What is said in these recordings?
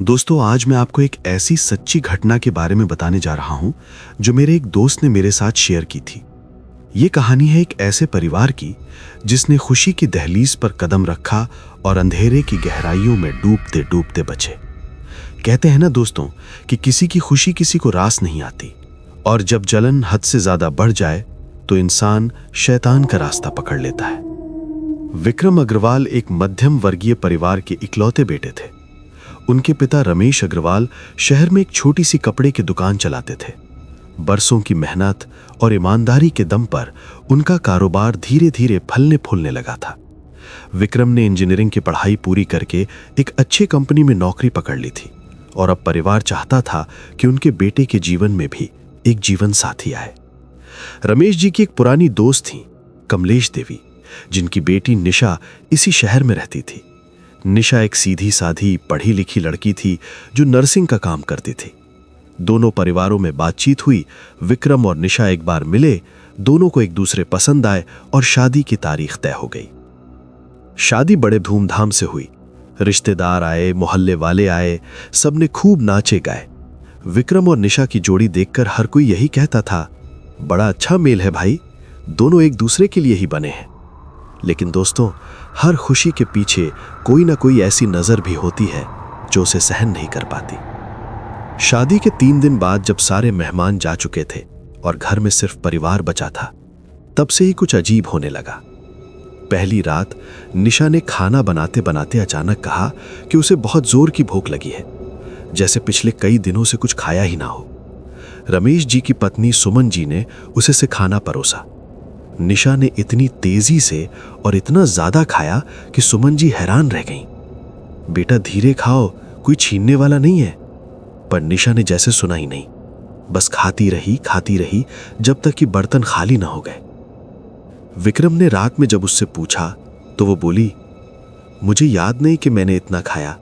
दोस्तों, आज मैं आपको एक ऐसी सच्ची घटना के बारे में बताने जा रहा हूं जो मेरे एक दोस्त ने मेरे साथ शेयर की थी। ये कहानी है एक ऐसे परिवार की जिसने खुशी की दहलीज पर कदम रखा और अंधेरे की गहराइयों में डूबते डूबते बचे। कहते हैं ना दोस्तों कि किसी की खुशी किसी को रास नहीं आती, और जब जलन हद से ज्यादा बढ़ जाए तो इंसान शैतान का रास्ता पकड़ लेता है। विक्रम अग्रवाल एक मध्यम वर्गीय परिवार के इकलौते बेटे थे। उनके पिता रमेश अग्रवाल शहर में एक छोटी सी कपड़े की दुकान चलाते थे। बरसों की मेहनत और ईमानदारी के दम पर उनका कारोबार धीरे धीरे फलने फूलने लगा था। विक्रम ने इंजीनियरिंग की पढ़ाई पूरी करके एक अच्छी कंपनी में नौकरी पकड़ ली थी, और अब परिवार चाहता था कि उनके बेटे के जीवन में भी एक जीवन साथी आए। रमेश जी की एक पुरानी दोस्त थी, कमलेश देवी, जिनकी बेटी निशा इसी शहर में रहती थी। निशा एक सीधी साधी पढ़ी लिखी लड़की थी जो नर्सिंग का काम करती थी। दोनों परिवारों में बातचीत हुई। विक्रम और निशा एक बार मिले, दोनों को एक दूसरे पसंद आए और शादी की तारीख तय हो गई। शादी बड़े धूमधाम से हुई। रिश्तेदार आए, मोहल्ले वाले आए, सबने खूब नाचे गाए। विक्रम और निशा की जोड़ी देखकर हर कोई यही कहता था, बड़ा अच्छा मेल है भाई, दोनों एक दूसरे के लिए ही बने हैं। लेकिन दोस्तों, हर खुशी के पीछे कोई ना कोई ऐसी नजर भी होती है जो उसे सहन नहीं कर पाती। शादी के 3 दिन बाद जब सारे मेहमान जा चुके थे और घर में सिर्फ परिवार बचा था, तब से ही कुछ अजीब होने लगा। पहली रात निशा ने खाना बनाते बनाते अचानक कहा कि उसे बहुत जोर की भूख लगी है, जैसे पिछले कई दिनों से कुछ खाया ही ना हो। रमेश जी की पत्नी सुमन जी ने उसे से खाना परोसा। निशा ने इतनी तेजी से और इतना ज्यादा खाया कि सुमन जी हैरान रह गईं। बेटा धीरे खाओ, कोई छीनने वाला नहीं है। पर निशा ने जैसे सुना ही नहीं, बस खाती रही जब तक कि बर्तन खाली ना हो गए। विक्रम ने रात में जब उससे पूछा तो वो बोली, मुझे याद नहीं कि मैंने इतना खाया,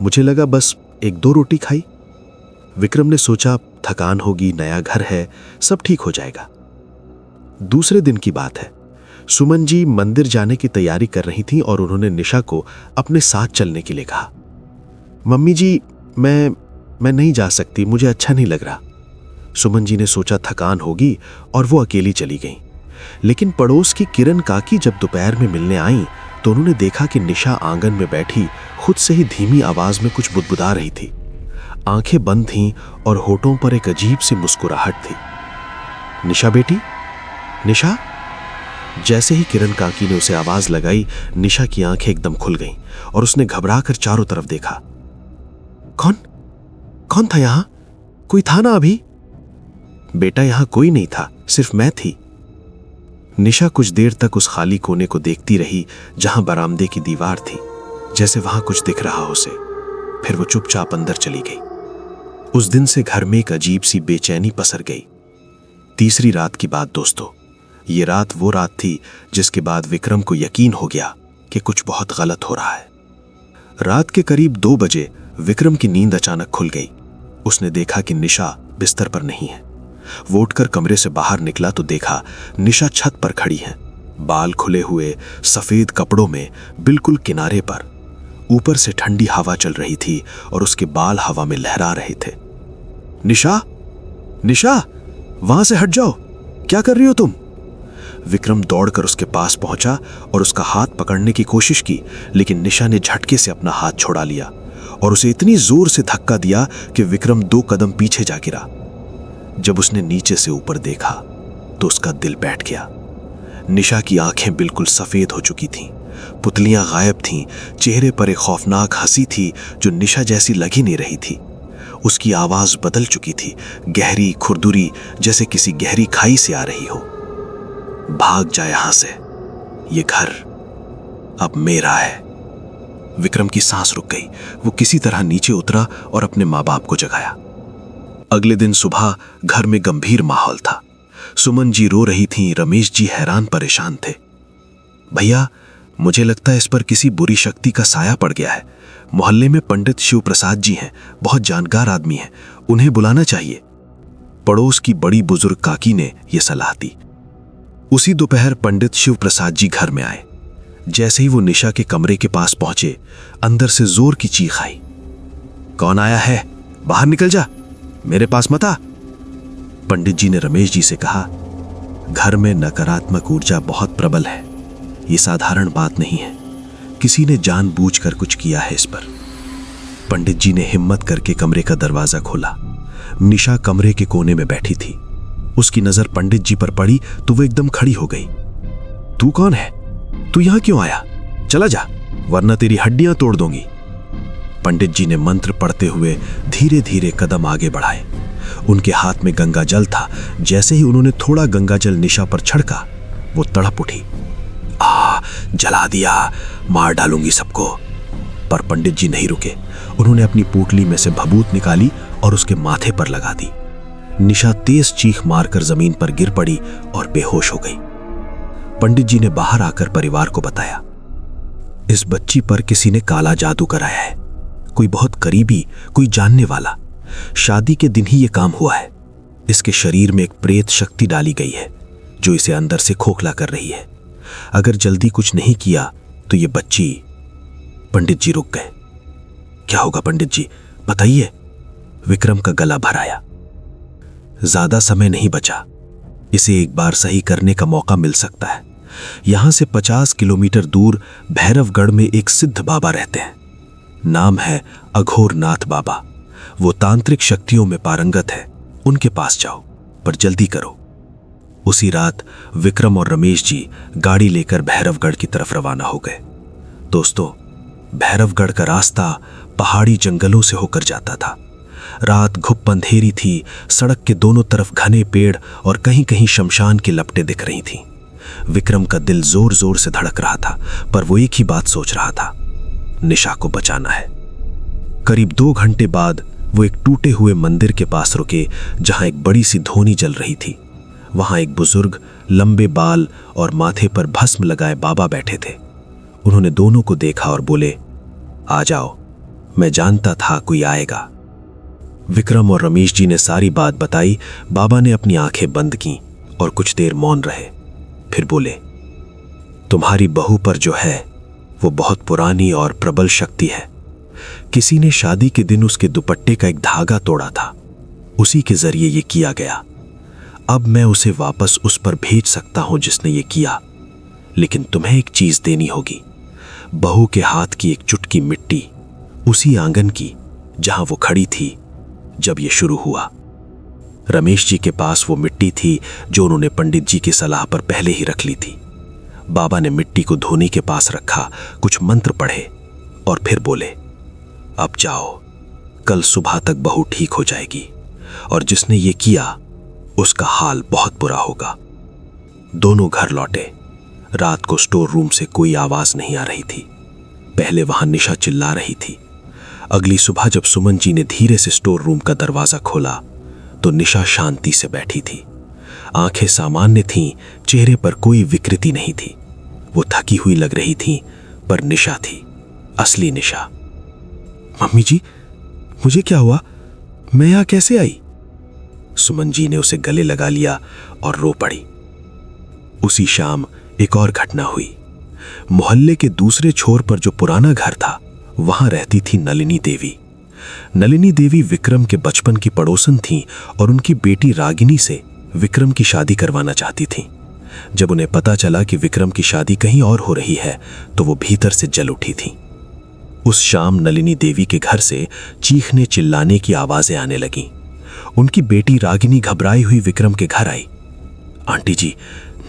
मुझे लगा बस 1-2 रोटी खाई। विक्रम ने सोचा थकान होगी, नया घर है, सब ठीक हो जाएगा। दूसरे दिन की बात है। सुमन जी मंदिर जाने की तैयारी कर रही थीं और उन्होंने निशा को अपने साथ चलने के लिए कहा। मम्मी जी, मैं नहीं जा सकती, मुझे अच्छा नहीं लग रहा। सुमन जी ने सोचा थकान होगी और वो अकेली चली गईं। लेकिन पड़ोस की किरण काकी जब दोपहर में मिलने आईं तो उन्होंने देखा कि निशा आंगन में बैठी खुद से ही धीमी आवाज में कुछ बुदबुदा रही थी। आंखें बंद थीं और होठों पर एक अजीब सी मुस्कुराहट थी। निशा बेटी, निशा। जैसे ही किरण काकी ने उसे आवाज लगाई, निशा की आंखें एकदम खुल गईं और उसने घबराकर चारों तरफ देखा। कौन था यहां? कोई था ना अभी? बेटा, यहां कोई नहीं था, सिर्फ मैं थी। निशा कुछ देर तक उस खाली कोने को देखती रही जहां बरामदे की दीवार थी, जैसे वहां कुछ दिख रहा हो उसे। फिर वो चुपचाप अंदर चली गई। उस दिन से घर में एक अजीब सी बेचैनी पसर गई। तीसरी रात की बात दोस्तों, ये रात वो रात थी जिसके बाद विक्रम को यकीन हो गया कि कुछ बहुत गलत हो रहा है। रात के करीब 2 बजे विक्रम की नींद अचानक खुल गई। उसने देखा कि निशा बिस्तर पर नहीं है। वो उठकर कमरे से बाहर निकला तो देखा निशा छत पर खड़ी है, बाल खुले हुए, सफेद कपड़ों में, बिल्कुल किनारे पर। ऊपर से ठंडी हवा चल रही थी और उसके बाल हवा में लहरा रहे थे। निशा, निशा, वहां से हट जाओ, क्या कर रही हो तुम? विक्रम दौड़कर उसके पास पहुंचा और उसका हाथ पकड़ने की कोशिश की, लेकिन निशा ने झटके से अपना हाथ छोड़ा लिया और उसे इतनी जोर से धक्का दिया कि विक्रम 2 कदम पीछे जा गिरा। जब उसने नीचे से ऊपर देखा तो उसका दिल बैठ गया। निशा की आंखें बिल्कुल सफेद हो चुकी थीं, पुतलियां गायब थीं, चेहरे पर एक खौफनाक हंसी थी जो निशा जैसी लग ही नहीं रही थी। उसकी आवाज बदल चुकी थी, गहरी, खुरदुरी, जैसे किसी गहरी खाई से आ रही हो। भाग जा यहां से, ये घर अब मेरा है। विक्रम की सांस रुक गई। वो किसी तरह नीचे उतरा और अपने माँ बाप को जगाया। अगले दिन सुबह घर में गंभीर माहौल था। सुमन जी रो रही थीं, रमेश जी हैरान परेशान थे। भैया, मुझे लगता है इस पर किसी बुरी शक्ति का साया पड़ गया है। मोहल्ले में पंडित शिव प्रसाद जी हैं, बहुत जानकार आदमी हैं, उन्हें बुलाना चाहिए। पड़ोस की बड़ी बुजुर्ग काकी ने यह सलाह दी। उसी दोपहर पंडित शिव प्रसाद जी घर में आए। जैसे ही वो निशा के कमरे के पास पहुंचे, अंदर से जोर की चीख आई। कौन आया है? बाहर निकल जा, मेरे पास मत आ। पंडित जी ने रमेश जी से कहा, घर में नकारात्मक ऊर्जा बहुत प्रबल है, ये साधारण बात नहीं है, किसी ने जानबूझकर कुछ किया है इस पर। पंडित जी ने हिम्मत करके कमरे का दरवाजा खोला। निशा कमरे के कोने में बैठी थी। उसकी नजर पंडित जी पर पड़ी तो वो एकदम खड़ी हो गई। तू कौन है? तू यहां क्यों आया? चला जा, वरना तेरी हड्डियां तोड़ दूंगी। पंडित जी ने मंत्र पढ़ते हुए धीरे धीरे कदम आगे बढ़ाए। उनके हाथ में गंगा जल था। जैसे ही उन्होंने थोड़ा गंगा जल निशा पर छिड़का, वो तड़प उठी। जला दिया, मार डालूंगी सबको। पर पंडित जी नहीं रुके। उन्होंने अपनी पोटली में से भभूत निकाली और उसके माथे पर लगा दी। निशा तेज चीख मारकर जमीन पर गिर पड़ी और बेहोश हो गई। पंडित जी ने बाहर आकर परिवार को बताया, इस बच्ची पर किसी ने काला जादू कराया है, कोई बहुत करीबी, कोई जानने वाला। शादी के दिन ही यह काम हुआ है। इसके शरीर में एक प्रेत शक्ति डाली गई है जो इसे अंदर से खोखला कर रही है। अगर जल्दी कुछ नहीं किया तो ये बच्ची। पंडित जी रुक गए। क्या होगा पंडित जी, बताइए। विक्रम का गला भर आया। ज्यादा समय नहीं बचा, इसे एक बार सही करने का मौका मिल सकता है। यहां से 50 किलोमीटर दूर भैरवगढ़ में एक सिद्ध बाबा रहते हैं। नाम है अघोरनाथ बाबा। वो तांत्रिक शक्तियों में पारंगत है। उनके पास जाओ, पर जल्दी करो। उसी रात विक्रम और रमेश जी गाड़ी लेकर भैरवगढ़ की तरफ रवाना हो गए। दोस्तों, भैरवगढ़ का रास्ता पहाड़ी जंगलों से होकर जाता था। रात घुप अंधेरी थी। सड़क के दोनों तरफ घने पेड़ और कहीं कहीं शमशान की लपटें दिख रही थीं। विक्रम का दिल जोर जोर से धड़क रहा था, पर वो एक ही बात सोच रहा था, निशा को बचाना है। करीब 2 घंटे बाद वो एक टूटे हुए मंदिर के पास रुके, जहां एक बड़ी सी धोनी जल रही थी। वहां एक बुजुर्ग, लंबे बाल और माथे पर भस्म लगाए बाबा बैठे थे। उन्होंने दोनों को देखा और बोले, आ जाओ, मैं जानता था कोई आएगा। विक्रम और रमेश जी ने सारी बात बताई। बाबा ने अपनी आंखें बंद की और कुछ देर मौन रहे। फिर बोले, तुम्हारी बहू पर जो है वो बहुत पुरानी और प्रबल शक्ति है। किसी ने शादी के दिन उसके दुपट्टे का एक धागा तोड़ा था, उसी के जरिए ये किया गया। अब मैं उसे वापस उस पर भेज सकता हूं जिसने ये किया, लेकिन तुम्हें एक चीज देनी होगी। बहू के हाथ की एक चुटकी मिट्टी, उसी आंगन की जहां वो खड़ी थी जब ये शुरू हुआ। रमेश जी के पास वो मिट्टी थी जो उन्होंने पंडित जी की सलाह पर पहले ही रख ली थी। बाबा ने मिट्टी को धोनी के पास रखा, कुछ मंत्र पढ़े और फिर बोले, अब जाओ, कल सुबह तक बहू ठीक हो जाएगी और जिसने ये किया उसका हाल बहुत बुरा होगा। दोनों घर लौटे। रात को स्टोर रूम से कोई आवाज नहीं आ रही थी। पहले वहां निशा चिल्ला रही थी। अगली सुबह जब सुमन जी ने धीरे से स्टोर रूम का दरवाजा खोला तो निशा शांति से बैठी थी। आंखें सामान्य थीं, चेहरे पर कोई विकृति नहीं थी। वो थकी हुई लग रही थी, पर निशा थी, असली निशा। मम्मी जी, मुझे क्या हुआ? मैं यहां कैसे आई? सुमन जी ने उसे गले लगा लिया और रो पड़ी। उसी शाम एक और घटना हुई। मोहल्ले के दूसरे छोर पर जो पुराना घर था, वहां रहती थी नलिनी देवी। नलिनी देवी विक्रम के बचपन की पड़ोसन थीं और उनकी बेटी रागिनी से विक्रम की शादी करवाना चाहती थीं। जब उन्हें पता चला कि विक्रम की शादी कहीं और हो रही है तो वो भीतर से जल उठी थीं। उस शाम नलिनी देवी के घर से चीखने चिल्लाने की आवाजें आने लगीं। उनकी बेटी रागिनी घबराई हुई विक्रम के घर आई। आंटी जी,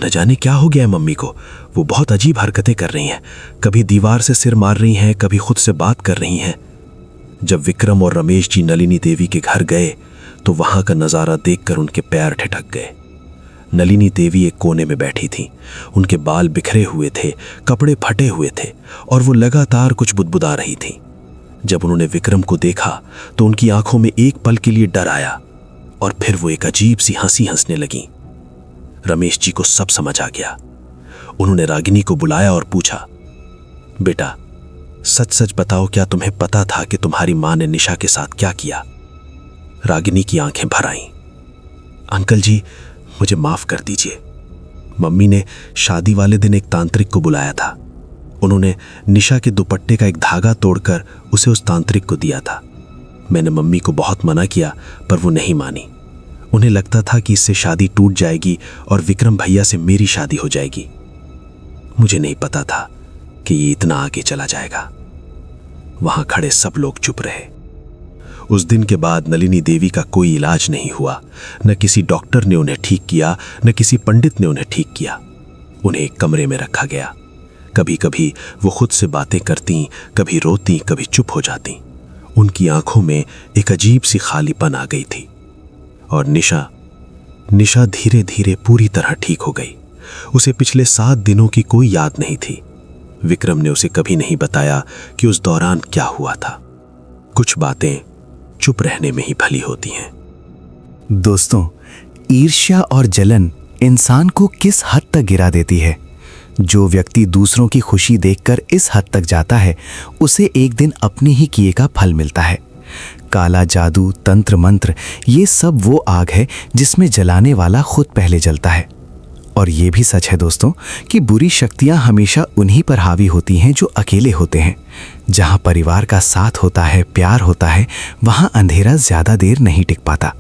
न जाने क्या हो गया है मम्मी को, वो बहुत अजीब हरकतें कर रही हैं। कभी दीवार से सिर मार रही हैं, कभी खुद से बात कर रही हैं। जब विक्रम और रमेश जी नलिनी देवी के घर गए तो वहां का नजारा देखकर उनके पैर ठिठक गए। नलिनी देवी एक कोने में बैठी थी। उनके बाल बिखरे हुए थे, कपड़े फटे हुए थे और वो लगातार कुछ बुदबुदा रही थी। जब उन्होंने विक्रम को देखा तो उनकी आंखों में एक पल के लिए डर आया और फिर वो एक अजीब सी हंसी हंसने लगी। रमेश जी को सब समझ आ गया। उन्होंने रागिनी को बुलाया और पूछा, बेटा सच सच बताओ, क्या तुम्हें पता था कि तुम्हारी मां ने निशा के साथ क्या किया? रागिनी की आंखें भर आईं। अंकल जी, मुझे माफ कर दीजिए। मम्मी ने शादी वाले दिन एक तांत्रिक को बुलाया था। उन्होंने निशा के दुपट्टे का एक धागा तोड़कर उसे उस तांत्रिक को दिया था। मैंने मम्मी को बहुत मना किया पर वो नहीं मानी। उन्हें लगता था कि इससे शादी टूट जाएगी और विक्रम भैया से मेरी शादी हो जाएगी। मुझे नहीं पता था कि ये इतना आगे चला जाएगा। वहां खड़े सब लोग चुप रहे। उस दिन के बाद नलिनी देवी का कोई इलाज नहीं हुआ। न किसी डॉक्टर ने उन्हें ठीक किया, न किसी पंडित ने उन्हें ठीक किया। उन्हें एक कमरे में रखा गया। कभी कभी वो खुद से बातें करती, कभी रोती, कभी चुप हो जाती। उनकी आंखों में एक अजीब सी खालीपन आ गई थी। और निशा धीरे धीरे पूरी तरह ठीक हो गई। उसे पिछले 7 दिनों की कोई याद नहीं थी। विक्रम ने उसे कभी नहीं बताया कि उस दौरान क्या हुआ था। कुछ बातें चुप रहने में ही भली होती हैं। दोस्तों, ईर्ष्या और जलन इंसान को किस हद तक गिरा देती है। जो व्यक्ति दूसरों की खुशी देखकर इस हद तक जाता है, उसे एक दिन अपनी ही किए का फल मिलता है। काला जादू, तंत्र मंत्र, ये सब वो आग है जिसमें जलाने वाला खुद पहले जलता है। और ये भी सच है दोस्तों कि बुरी शक्तियां हमेशा उन्हीं पर हावी होती हैं जो अकेले होते हैं। जहां परिवार का साथ होता है, प्यार होता है, वहां अंधेरा ज्यादा देर नहीं टिक पाता।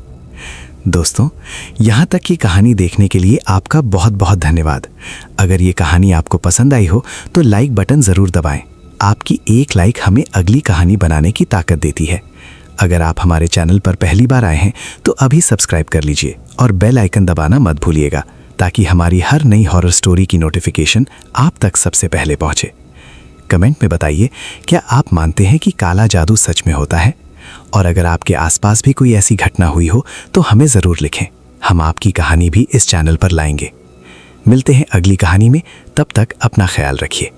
दोस्तों, यहाँ तक की कहानी देखने के लिए आपका बहुत बहुत धन्यवाद। अगर ये कहानी आपको पसंद आई हो तो लाइक बटन ज़रूर दबाएं। आपकी एक लाइक हमें अगली कहानी बनाने की ताकत देती है। अगर आप हमारे चैनल पर पहली बार आए हैं तो अभी सब्सक्राइब कर लीजिए और बेल आइकन दबाना मत भूलिएगा, ताकि हमारी हर नई हॉरर स्टोरी की नोटिफिकेशन आप तक सबसे पहले पहुँचे। कमेंट में बताइए, क्या आप मानते हैं कि काला जादू सच में होता है? और अगर आपके आसपास भी कोई ऐसी घटना हुई हो तो हमें ज़रूर लिखें। हम आपकी कहानी भी इस चैनल पर लाएंगे। मिलते हैं अगली कहानी में। तब तक अपना ख्याल रखिए।